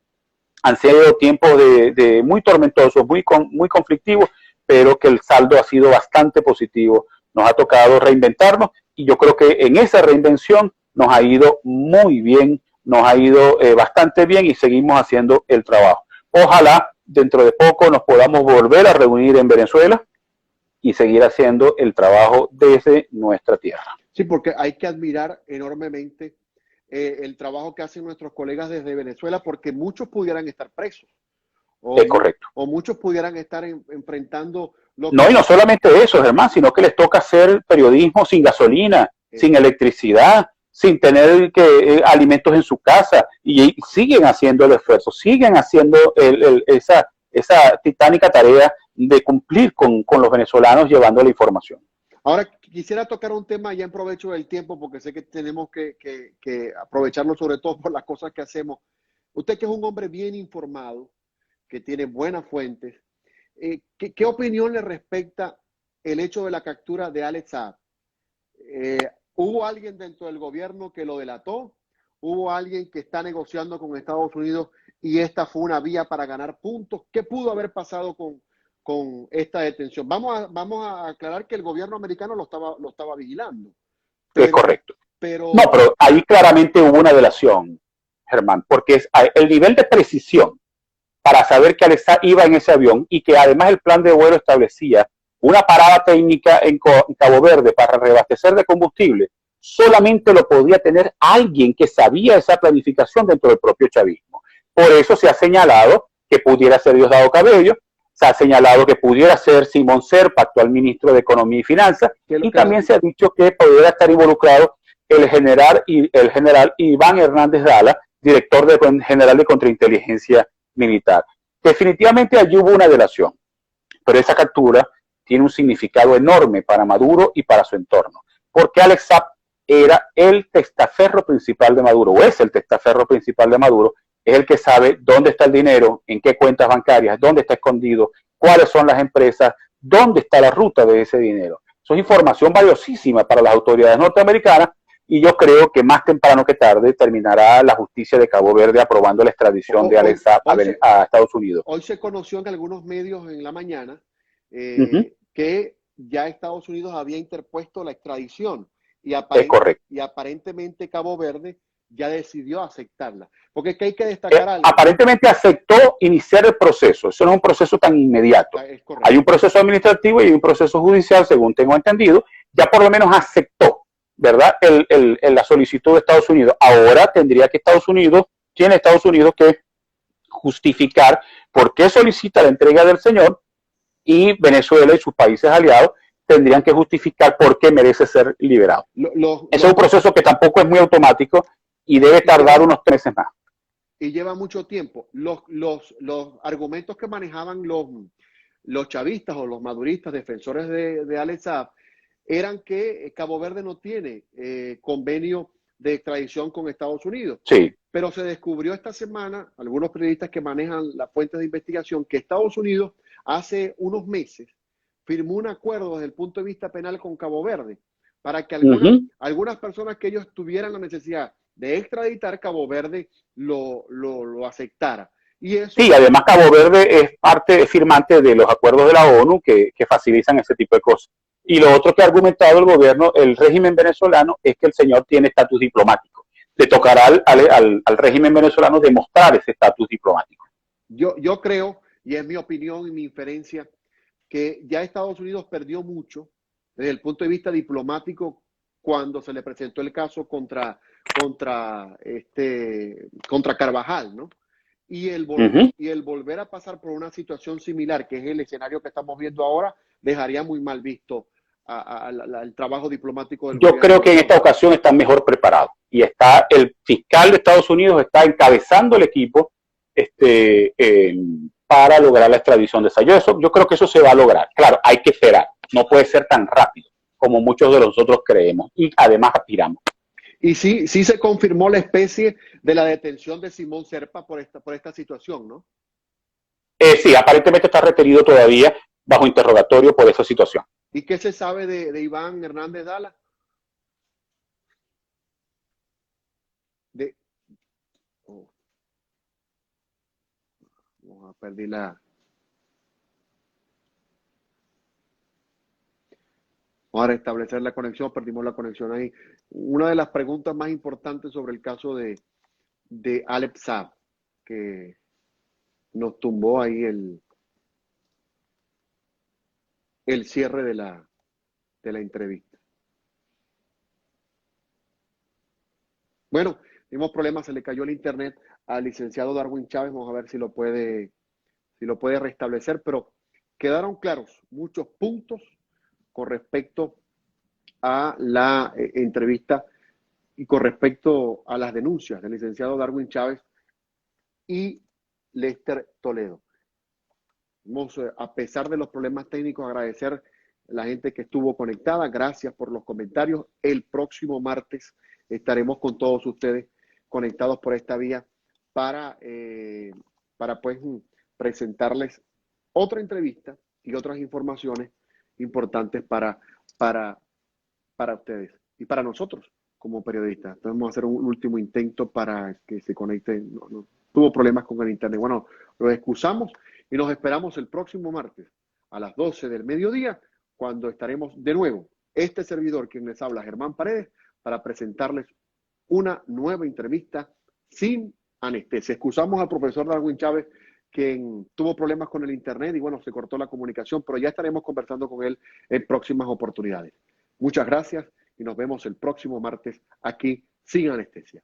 han sido tiempos de muy tormentosos, muy conflictivos, pero que el saldo ha sido bastante positivo. Nos ha tocado reinventarnos y yo creo que en esa reinvención nos ha ido muy bien, nos ha ido bastante bien y seguimos haciendo el trabajo. Ojalá dentro de poco nos podamos volver a reunir en Venezuela y seguir haciendo el trabajo desde nuestra tierra. Sí, porque hay que admirar enormemente el trabajo que hacen nuestros colegas desde Venezuela, porque muchos pudieran estar presos Es correcto. o muchos pudieran estar enfrentando lo No, que... y no solamente eso, Germán, sino que les toca hacer periodismo sin gasolina, sin electricidad, sin tener alimentos en su casa, y siguen haciendo el esfuerzo, siguen haciendo esa titánica tarea de cumplir con los venezolanos llevando la información. Ahora quisiera tocar un tema ya en provecho del tiempo, porque sé que tenemos que aprovecharlo sobre todo por las cosas que hacemos. Usted que es un hombre bien informado, que tiene buenas fuentes, ¿qué opinión le respecta el hecho de la captura de Alex Saab? ¿Hubo alguien dentro del gobierno que lo delató? ¿Hubo alguien que está negociando con Estados Unidos y esta fue una vía para ganar puntos? ¿Qué pudo haber pasado con esta detención? Vamos a aclarar que el gobierno americano lo estaba vigilando. Es correcto. Pero ahí claramente hubo una delación, Germán, porque el nivel de precisión para saber que Alex Saab iba en ese avión y que además el plan de vuelo establecía una parada técnica en Cabo Verde para reabastecer de combustible, solamente lo podía tener alguien que sabía esa planificación dentro del propio chavismo. Por eso se ha señalado que pudiera ser Diosdado Cabello, se ha señalado que pudiera ser Simón Serpa, actual ministro de Economía y Finanzas, y también se ha dicho que pudiera estar involucrado el general Iván Hernández Dala, director general de Contrainteligencia Militar. Definitivamente allí hubo una delación, pero esa captura tiene un significado enorme para Maduro y para su entorno, porque Alex Saab era el testaferro principal de Maduro, o es el testaferro principal de Maduro, es el que sabe dónde está el dinero, en qué cuentas bancarias, dónde está escondido, cuáles son las empresas, dónde está la ruta de ese dinero. Eso es información valiosísima para las autoridades norteamericanas, y yo creo que más temprano que tarde terminará la justicia de Cabo Verde aprobando la extradición de Alex Saab a Estados Unidos. Hoy se conoció en algunos medios en la mañana que ya Estados Unidos había interpuesto la extradición y aparentemente Cabo Verde ya decidió aceptarla. Porque es que hay que destacar algo. Aparentemente aceptó iniciar el proceso. Eso no es un proceso tan inmediato. Hay un proceso administrativo y un proceso judicial, según tengo entendido. Ya por lo menos aceptó, ¿verdad? La solicitud de Estados Unidos. Ahora tiene Estados Unidos que justificar por qué solicita la entrega del señor, y Venezuela y sus países aliados tendrían que justificar por qué merece ser liberado. Ese es un proceso que tampoco es muy automático y debe tardar unos 3 meses más. Y lleva mucho tiempo. Los argumentos que manejaban los chavistas o los maduristas, defensores de Alex Saab, eran que Cabo Verde no tiene convenio de extradición con Estados Unidos. Sí. Pero se descubrió esta semana, algunos periodistas que manejan las fuentes de investigación, que Estados Unidos hace unos meses firmó un acuerdo desde el punto de vista penal con Cabo Verde para que algunas personas que ellos tuvieran la necesidad de extraditar, Cabo Verde lo aceptara. Y eso, sí, además Cabo Verde es parte firmante de los acuerdos de la ONU que facilitan ese tipo de cosas. Y lo otro que ha argumentado el gobierno, el régimen venezolano, es que el señor tiene estatus diplomático. Le tocará al régimen venezolano demostrar ese estatus diplomático. Yo creo, y es mi opinión y mi inferencia, que ya Estados Unidos perdió mucho desde el punto de vista diplomático cuando se le presentó el caso contra Carvajal, ¿no? Y el volver a pasar por una situación similar, que es el escenario que estamos viendo ahora, dejaría muy mal visto al trabajo diplomático del gobierno. Yo creo que en esta ocasión están mejor preparados y está el fiscal de Estados Unidos está encabezando el equipo para lograr la extradición de Saab. Yo creo que eso se va a lograr. Claro, hay que esperar. No puede ser tan rápido como muchos de nosotros creemos y además aspiramos. Y sí se confirmó la especie de la detención de Simón Serpa por esta situación, ¿no? Sí, aparentemente está retenido todavía bajo interrogatorio por esa situación. ¿Y qué se sabe de Iván Hernández Dala? Vamos a perder Vamos a restablecer la conexión, perdimos la conexión ahí. Una de las preguntas más importantes sobre el caso de Alex Saab, que nos tumbó ahí el cierre de la entrevista. Bueno, tuvimos problemas, se le cayó el internet al licenciado Darwin Chávez, vamos a ver si lo puede restablecer, pero quedaron claros muchos puntos con respecto a la entrevista y con respecto a las denuncias del licenciado Darwin Chávez y Lester Toledo. Vamos, a pesar de los problemas técnicos, agradecer a la gente que estuvo conectada. Gracias por los comentarios. El próximo martes estaremos con todos ustedes conectados por esta vía para pues presentarles otra entrevista y otras informaciones importantes para ustedes y para nosotros como periodistas. Entonces vamos a hacer un último intento para que se conecte. No tuvo problemas con el internet. Bueno, los excusamos y nos esperamos el próximo martes a las 12 del mediodía, cuando estaremos de nuevo, este servidor, quien les habla, Germán Paredes, para presentarles una nueva entrevista sin anestesia. Excusamos al profesor Darwin Chávez, quien tuvo problemas con el internet y bueno, se cortó la comunicación, pero ya estaremos conversando con él en próximas oportunidades. Muchas gracias y nos vemos el próximo martes aquí sin anestesia.